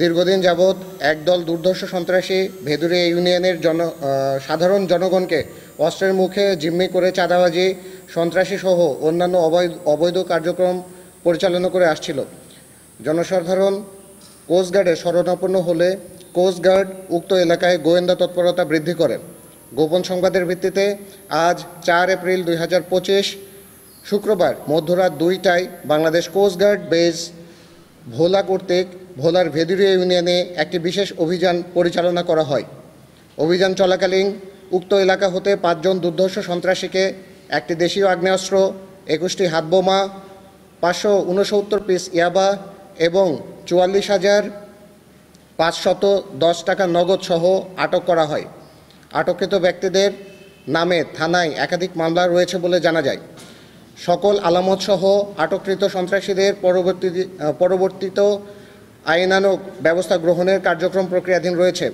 দীর্ঘদিন যাবৎ একদল দুর্ধর্ষ সন্ত্রাসী ভেদুরিয়া ইউনিয়নের সাধারণ জনগণকে অস্ত্রের মুখে জিম্মি করে চাঁদাবাজি, সন্ত্রাসী সহ অন্যান্য অবৈধ কার্যক্রম পরিচালনা করে আসছিল। জনসাধারণ কোস্টগার্ডের শরণাপন্ন হলে কোস্টগার্ড উক্ত এলাকায় গোয়েন্দা তৎপরতা বৃদ্ধি করে। গোপন সংবাদের ভিত্তিতে আজ 4 এপ্রিল 2025 শুক্রবার মধ্যরাত 2টায় বাংলাদেশ কোস্টগার্ড বেস ভোলা কর্তৃক ভোলার ভেদুরিয়া ইউনিয়নে একটি বিশেষ অভিযান পরিচালনা করা হয়। অভিযান চলাকালীন উক্ত এলাকা হতে 5 জন দুর্ধর্ষ সন্ত্রাসীকে একটি দেশীয় আগ্নেয়াস্ত্র, 21টি হাতবোমা, 569 পিস ইয়াবা এবং 44,510 টাকা নগদ সহ আটক করা হয়। আটককৃত ব্যক্তিদের নামে থানায় একাধিক মামলা রয়েছে বলে জানা যায়। সকল আলামত সহ আটককৃত সন্ত্রাসীদের পরবর্তীত আইনানুগ ব্যবস্থা গ্রহণের কার্যক্রম প্রক্রিয়াধীন রয়েছে।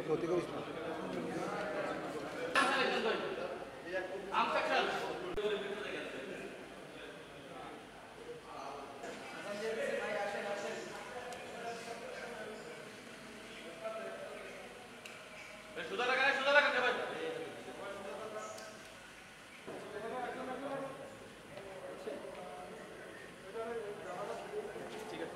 ক্ষতি করিস না। ঠিক আছে